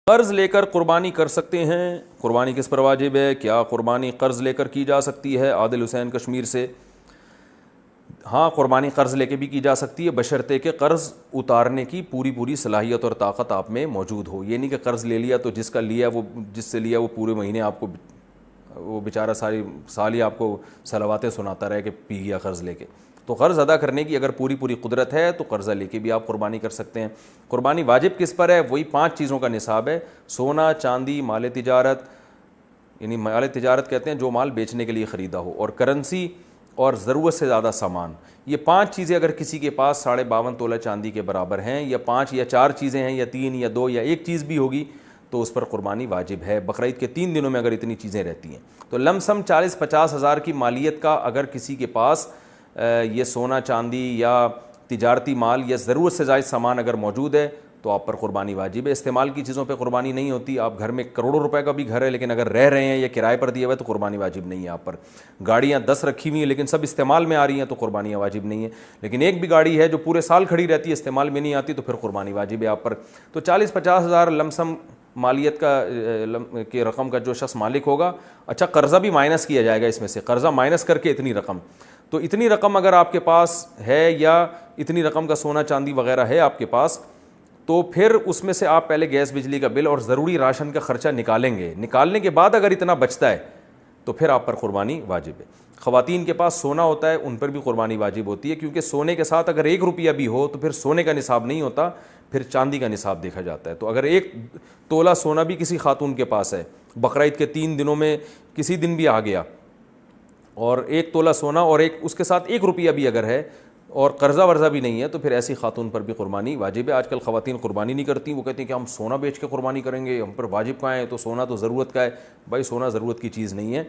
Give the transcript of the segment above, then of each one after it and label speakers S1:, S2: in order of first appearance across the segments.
S1: قرض لے کر قربانی کر سکتے ہیں؟ قربانی کس پر واجب ہے؟ کیا قربانی قرض لے کر کی جا سکتی ہے؟ عادل حسین کشمیر سے۔ ہاں، قربانی قرض لے کے بھی کی جا سکتی ہے، بشرطے کہ قرض اتارنے کی پوری صلاحیت اور طاقت آپ میں موجود ہو۔ یہ نہیں کہ قرض لے لیا تو جس سے لیا وہ پورے مہینے آپ کو، وہ بیچارہ ساری سال ہی آپ کو صلواتیں سناتا رہے کہ پی گیا قرض لے کے۔ تو قرض ادا کرنے کی اگر پوری قدرت ہے تو قرضہ لے کے بھی آپ قربانی کر سکتے ہیں۔ قربانی واجب کس پر ہے؟ وہی 5 چیزوں کا نصاب ہے: سونا، چاندی، مال تجارت، یعنی مال تجارت کہتے ہیں جو مال بیچنے کے لیے خریدا ہو، اور کرنسی، اور ضرورت سے زیادہ سامان۔ یہ 5 چیزیں اگر کسی کے پاس 52.5 تولہ چاندی کے برابر ہیں، یا 5 یا 4 چیزیں ہیں، یا 3 یا 2 یا 1 چیز بھی ہوگی، تو اس پر قربانی واجب ہے۔ بقرعید کے 3 دنوں میں اگر اتنی چیزیں رہتی ہیں تو لم سم 40-50 ہزار کی مالیت کا اگر کسی کے پاس یہ سونا، چاندی یا تجارتی مال یا ضرورت سے زائد سامان اگر موجود ہے تو آپ پر قربانی واجب ہے۔ استعمال کی چیزوں پہ قربانی نہیں ہوتی۔ آپ گھر میں کروڑوں روپے کا بھی گھر ہے لیکن اگر رہ رہے ہیں یا کرائے پر دیا ہوا ہے تو قربانی واجب نہیں ہے آپ پر۔ گاڑیاں 10 رکھی ہوئی ہیں لیکن سب استعمال میں آ رہی ہیں تو قربانیاں واجب نہیں ہیں، لیکن ایک بھی گاڑی ہے جو پورے سال کھڑی رہتی ہے، استعمال میں نہیں آتی، تو پھر قربانی واجب ہے آپ پر۔ تو 40-50 ہزار لم سم مالیت کے رقم کا جو شخص مالک ہوگا، اچھا قرضہ بھی مائنس کیا جائے گا اس میں سے، قرضہ مائنس کر کے اتنی رقم، تو اتنی رقم اگر آپ کے پاس ہے یا اتنی رقم کا سونا چاندی وغیرہ ہے آپ کے پاس، تو پھر اس میں سے آپ پہلے گیس بجلی کا بل اور ضروری راشن کا خرچہ نکالیں گے۔ نکالنے کے بعد اگر اتنا بچتا ہے تو پھر آپ پر قربانی واجب ہے۔ خواتین کے پاس سونا ہوتا ہے ان پر بھی قربانی واجب ہوتی ہے، کیونکہ سونے کے ساتھ اگر 1 روپیہ بھی ہو تو پھر سونے کا نصاب نہیں ہوتا، پھر چاندی کا نصاب دیکھا جاتا ہے۔ تو اگر 1 تولہ سونا بھی کسی خاتون کے پاس ہے، بقرعید کے 3 دنوں میں کسی دن بھی آ گیا، اور 1 تولہ سونا اور اس کے ساتھ 1 روپیہ بھی اگر ہے اور قرضہ ورضہ بھی نہیں ہے، تو پھر ایسی خاتون پر بھی قربانی واجب ہے۔ آج کل خواتین قربانی نہیں کرتی، وہ کہتی ہیں کہ ہم سونا بیچ کے قربانی کریں گے، ہم پر واجب کہاں ہے؟ تو سونا تو ضرورت کا ہے۔ بھائی سونا ضرورت کی چیز نہیں ہے،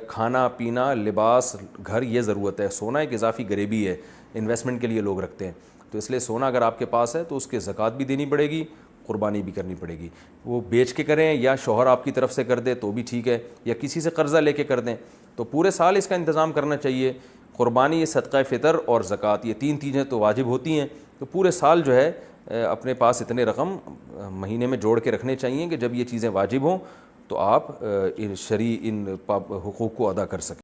S1: کھانا پینا، لباس، گھر، یہ ضرورت ہے۔ سونا ایک اضافی غریبی ہے، انویسٹمنٹ کے لیے لوگ رکھتے ہیں، تو اس لیے سونا اگر آپ کے پاس ہے تو اس کے زکوٰۃ بھی دینی پڑے گی، قربانی بھی کرنی پڑے گی۔ وہ بیچ کے کریں یا شوہر آپ کی طرف سے کر دے تو بھی ٹھیک ہے، یا کسی سے قرضہ لے کے کر دیں، تو پورے سال اس کا انتظام کرنا چاہیے۔ قربانی، صدقہ فطر اور زکوٰۃ، یہ 3 چیزیں تو واجب ہوتی ہیں، تو پورے سال جو ہے اپنے پاس اتنے رقم مہینے میں جوڑ کے رکھنے چاہیے کہ جب یہ چیزیں واجب ہوں تو آپ شرعی ان حقوق کو ادا کر سکیں۔